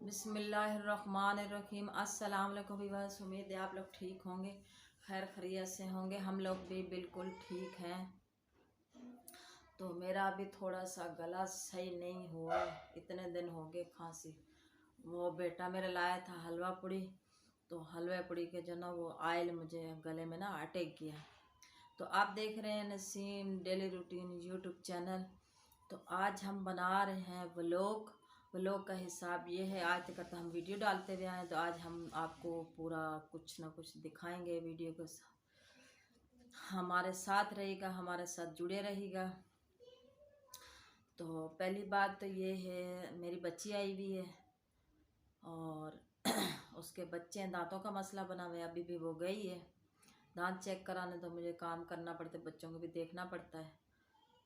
बिस्मिल्लाहिर्रहमानिर्रहीम। अस्सलाम वालेकुम व्यूअर्स, उम्मीद है आप लोग ठीक होंगे, खैर खैरियत से होंगे। हम लोग भी बिल्कुल ठीक हैं। तो मेरा अभी थोड़ा सा गला सही नहीं हुआ, इतने दिन हो गए खांसी। वो बेटा मेरा लाया था हलवा पूड़ी, तो हलवा पूड़ी के जो ना वो आयल मुझे गले में ना अटैक गया। तो आप देख रहे हैं Naseem daily routine YouTube channel. तो आज हम बना रहे हैं व्लॉग का हिसाब ये है। आज तक तो हम वीडियो डालते हुए आए, तो आज हम आपको पूरा कुछ ना कुछ दिखाएंगे। वीडियो को हमारे साथ रहेगा, हमारे साथ जुड़े रहेगा। तो पहली बात तो ये है, मेरी बच्ची आई हुई है और उसके बच्चे हैं, दांतों का मसला बना हुआ है। अभी भी वो गई है दांत चेक कराने, तो मुझे काम करना पड़ता है, बच्चों को भी देखना पड़ता है।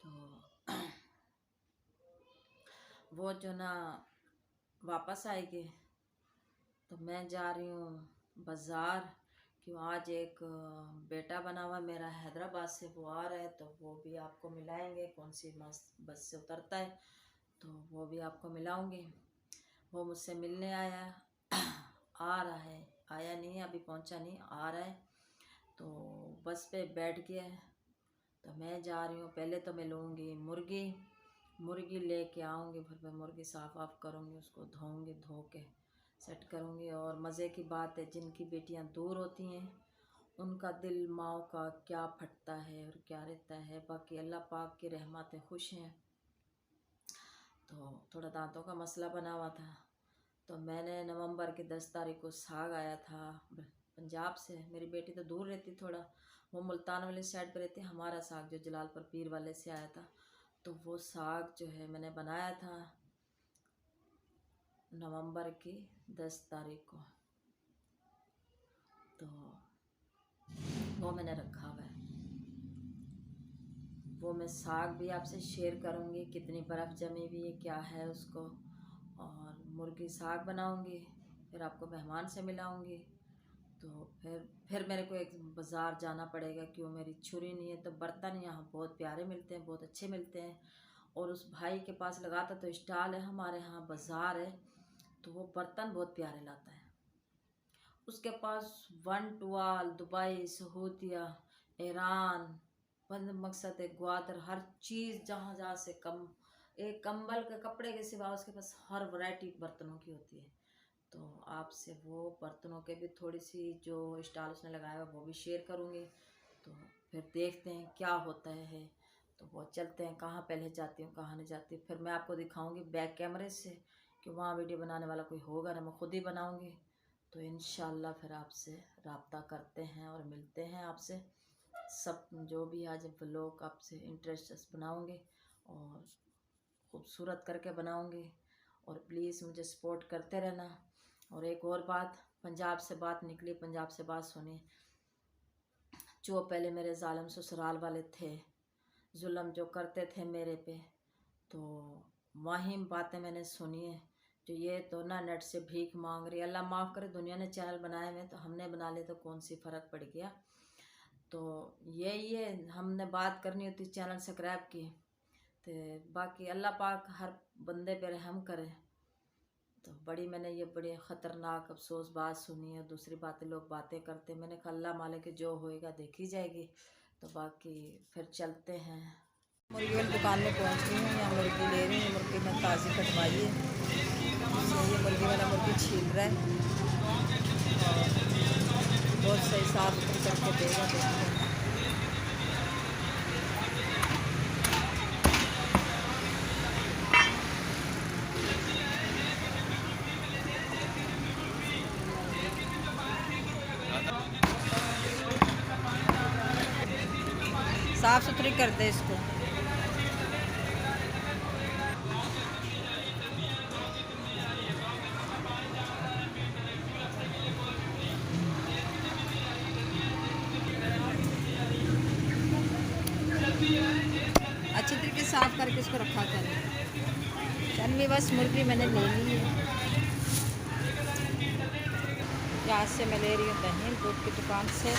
तो वो जो ना वापस आएगी, तो मैं जा रही हूँ बाज़ार। क्यों, आज एक बेटा बना हुआ मेरा हैदराबाद से, वो आ रहा है, तो वो भी आपको मिलाएंगे। कौन सी मस्त बस से उतरता है, तो वो भी आपको मिलाऊंगी। वो मुझसे मिलने आया आ रहा है, आया नहीं अभी, पहुँचा नहीं, आ रहा है। तो बस पे बैठ गया है, तो मैं जा रही हूँ। पहले तो मैं लूँगी मुर्गी लेके आऊँगी, फिर मैं मुर्गी साफ़ ऑफ करूँगी, उसको धोऊँगी, धो के सेट करूँगी। और मज़े की बात है, जिनकी बेटियाँ दूर होती हैं उनका दिल माँ का क्या फटता है और क्या रहता है। बाकी अल्लाह पाक की रहमत खुश हैं। तो थोड़ा दांतों का मसला बना हुआ था, तो मैंने नवंबर की 10 तारीख को साग आया था पंजाब से। मेरी बेटी तो दूर रहती थोड़ा, वो मुल्तान वाले साइड पर रहती। हमारा साग जो जलालपुर पीर वाले से आया था, तो वो साग जो है मैंने बनाया था नवंबर की 10 तारीख को। तो वो मैंने रखा हुआ है। वो मैं साग भी आपसे शेयर करूँगी, कितनी बर्फ़ जमी हुई है, क्या है उसको। और मुर्गी साग बनाऊँगी, फिर आपको मेहमान से मिलाऊँगी। तो फिर मेरे को एक बाज़ार जाना पड़ेगा, क्यों मेरी छुरी नहीं है। तो बर्तन यहाँ बहुत प्यारे मिलते हैं, बहुत अच्छे मिलते हैं। और उस भाई के पास लगाता तो स्टॉल है, हमारे यहाँ बाज़ार है, तो वो बर्तन बहुत प्यारे लाता है। उसके पास वन टुआल, दुबई, सऊदीया, ईरान, बंद मकसद है, ग्वादर, हर चीज़ जहाँ जहाँ से कम एक कंबल के कपड़े के सिवा उसके पास हर वैरायटी बर्तनों की होती है। तो आपसे वो बर्तनों के भी थोड़ी सी जो स्टॉल उसने लगाया हुआ वो भी शेयर करूँगी। तो फिर देखते हैं क्या होता है। तो वो चलते हैं, कहाँ पहले जाती हूँ कहाँ नहीं जाती, फिर मैं आपको दिखाऊंगी बैक कैमरे से, कि वहाँ वीडियो बनाने वाला कोई होगा ना, मैं खुद ही बनाऊंगी। तो इंशाल्लाह फिर आपसे रब्ता करते हैं और मिलते हैं आपसे। सब जो भी आज व्लॉग आपसे इंटरेस्ट बनाऊंगे और खूबसूरत करके बनाऊंगी। और प्लीज़ मुझे सपोर्ट करते रहना। और एक और बात, पंजाब से बात निकली, पंजाब से बात सुनी। जो पहले मेरे जालिम ससुराल वाले थे, जुल्म जो करते थे मेरे पे, तो वही बातें मैंने सुनी है। जो ये तो ना नेट से भीख मांग रही, अल्लाह माफ़ करे, दुनिया ने चैनल बनाए हुए, तो हमने बना लिए तो कौन सी फ़र्क पड़ गया। तो यही है, हमने बात करनी होती चैनल सब्सक्राइब की। तो बाकी अल्लाह पाक हर बंदे पे रहम करे। तो मैंने ये बड़ी ख़तरनाक अफसोस बात सुनी है। दूसरी बातें लोग बातें करते, मैंने कहा अल्लाह मालिक जो होएगा देखी जाएगी। तो बाकी फिर चलते हैं। मुर्गी वाली दुकान में पहुंच गई हूँ, यहाँ मुर्गी ले रही हूँ। मुर्गी में ताज़ी कटवाई है, ये मुर्गी वाला मुर्गी छील रहा है और बहुत सही साफ सुथरी करके देगा। देखते हैं। साफ सुथरी कर दे इसको। अच्छी तरीके से साफ करके इसको रखा करें। चलिए बस मुर्गी मैंने ले ली है। यहाँ से मैं ले रही हूँ दही दूध की दुकान से।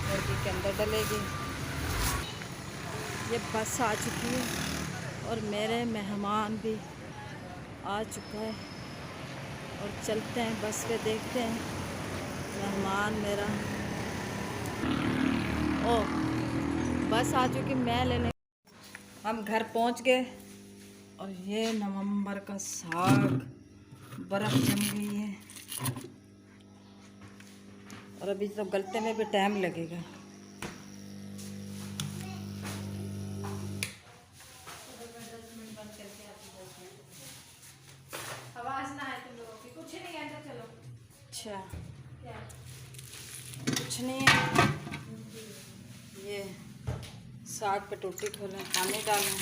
मुर्गी के अंदर डलेगी। ये बस आ चुकी है और मेरे मेहमान भी आ चुका है और चलते हैं बस पे, देखते हैं मेहमान मेरा। ओ बस आ चुकी, मैं लेने हम घर पहुंच गए। और ये नवंबर का साग, बर्फ़ जम गई है और अभी तो गलते में भी टाइम लगेगा। आवाज़ ना है तुम लोगों की, कुछ नहीं है तो चलो। अच्छा क्या? कुछ नहीं है। ये साग पे टोटी खोलें, पानी डालें।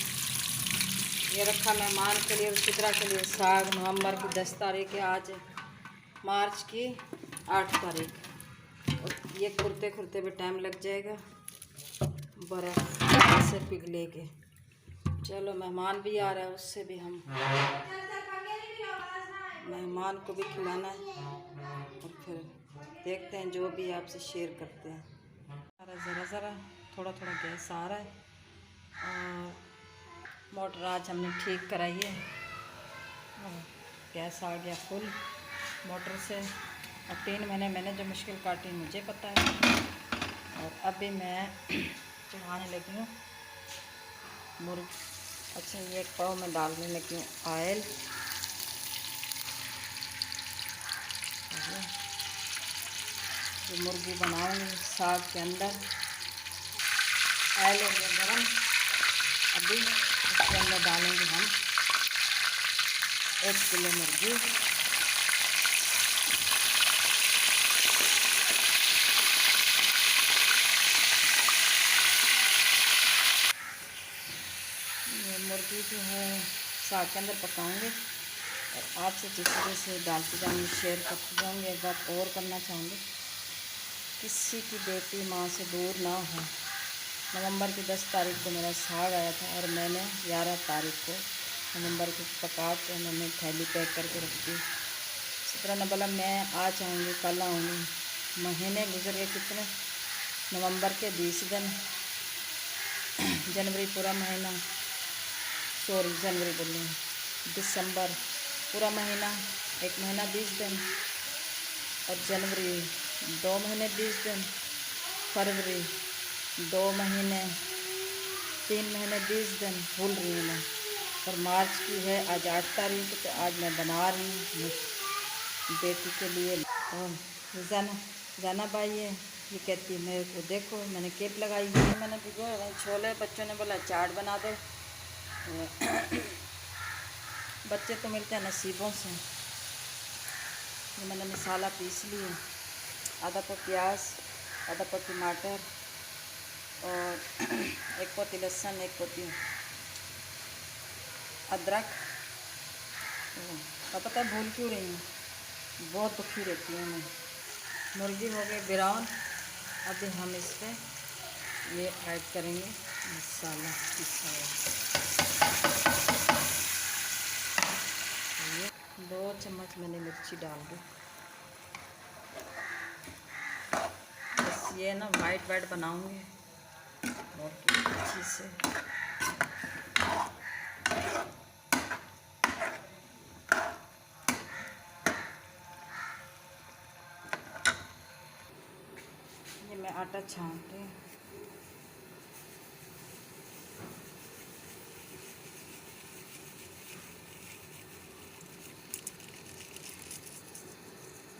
ये रखा मेहमान के लिए और चित्रा के लिए साग। नवंबर की 10 तारीख है, आज मार्च की 8 तारीख। और ये खुरते खुरते भी टाइम लग जाएगा, बर्फ़ से पिघले के। चलो मेहमान भी आ रहा है, उससे भी हम मेहमान को भी खिलाना है और फिर देखते हैं जो भी आपसे शेयर करते हैं। ज़रा थोड़ा थोड़ा गैस आ रहा है और मोटर आज हमने ठीक कराई है और गैस आ गया फुल मोटर से। और 3 महीने मैंने जो मुश्किल काटी मुझे पता है। और अभी मैं चढ़ाने लगी हूँ मुर्ग। अच्छा, ये एक पाव में डालने लगी हूँ ऑयल। ये मुर्गी बनाऊंगी साग के अंदर। ऑयल हो गया गरम, अभी इसके अंदर डालेंगे हम 1 किलो मुर्गी। ये मुर्गी जो है साग के अंदर पकाऊंगे और आपसे जिस तरह से डालती जाऊँगी, शेयर करती जाऊँगी। एक बात और करना चाहूँगी, किसी की बेटी माँ से दूर ना हो। नवंबर की 10 तारीख को मेरा साग आया था और मैंने 11 तारीख को नवंबर को पका के मैंने थैली पैक करके रख दी। चित्रा ने बोला मैं आ जाऊँगी, कल आऊँगी। महीने गुजर गए कितने, नवंबर के 20 दिन, जनवरी पूरा महीना, सॉरी जनवरी बोली, दिसंबर पूरा महीना, 1 महीना 20 दिन, और जनवरी 2 महीने 20 दिन, फरवरी 2 महीने 3 महीने 20 दिन, भूल रही हूँ मैं। और मार्च की है आज 8 तारीख, तो आज मैं बना रही हूँ बेटी के लिए। और जाना भाई है, ये कहती है मेरे को देखो मैंने केप लगाई है। मैंने भिगोए छोले, बच्चों ने बोला चाट बना दो। बच्चे तो मिलते हैं नसीबों से। ये मैंने मसाला पीस लिए, आधा पाव प्याज, आधा पाव टमाटर और 1 पोती लहसुन, 1 पोती अदरक। और पता है भूल क्यों रही हूँ, बहुत दुखी रहती हूँ मैं। मुर्गी हो गई ब्राउन। अभी हम इस पर ये ऐड करेंगे मसाला पिसा हुआ। ये 2 चम्मच मैंने मिर्ची डाल दी। बस ये ना वाइट बनाऊंगी बहुत अच्छी से। ये मैं आटा छानती हूँ।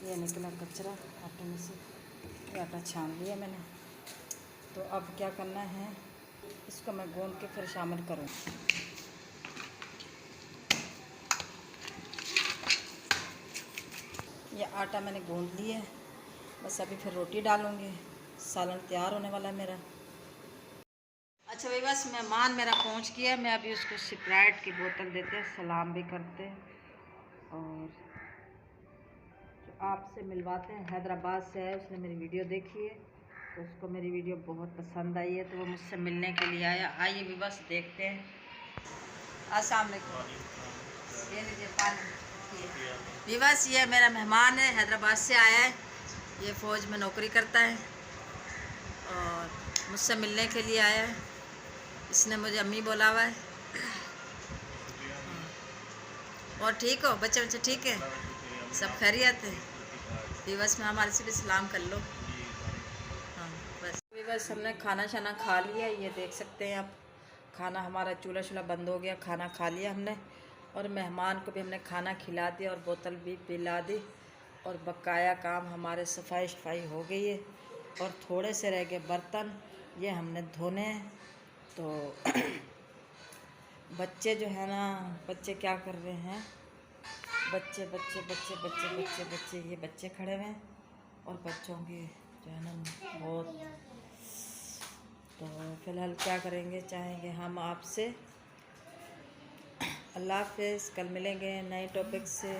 ये निकला कचरा आटे में से, ये आटा छान लिया मैंने। तो अब क्या करना है, इसको मैं गूंद के फिर शामिल करूँ। ये आटा मैंने गूंद लिया है, बस अभी फिर रोटी डालूँगी। सालन तैयार होने वाला है मेरा। अच्छा भाई, बस मेहमान मेरा पहुंच गया। मैं अभी उसको स्प्राइट की बोतल देते, सलाम भी करते और आपसे मिलवाते हैं। हैदराबाद से है, उसने मेरी वीडियो देखी है तो उसको मेरी वीडियो बहुत पसंद आई है, तो वो मुझसे मिलने के लिए आया। आइए भी बस देखते हैं। अस्सलाम वालेकुम। ये लीजिए पानी। भी बस ये मेरा मेहमान है, हैदराबाद से आया है। ये फ़ौज में नौकरी करता है और मुझसे मिलने के लिए आया है। इसने मुझे अम्मी बोला हुआ है। और ठीक हो बच्चे? बच्चे ठीक है? सब खैरियत है? बस में हमारे से भी सलाम कर लो। हाँ बस हमने खाना शाना खा लिया, ये देख सकते हैं आप। खाना हमारा चूल्हा शूल्हा बंद हो गया, खाना खा लिया हमने, और मेहमान को भी हमने खाना खिला दिया और बोतल भी पिला दी। और बकाया काम हमारे सफाई हो गई है, और थोड़े से रह गए बर्तन, ये हमने धोने हैं। तो बच्चे जो है ना, बच्चे क्या कर रहे हैं? बच्चे बच्चे बच्चे बच्चे बच्चे बच्चे ये बच्चे खड़े हुए हैं, और बच्चों की जो है ना बहुत। तो फ़िलहाल क्या करेंगे, चाहेंगे हम आपसे। अल्लाह हाफ़िज़, कल मिलेंगे नए टॉपिक से।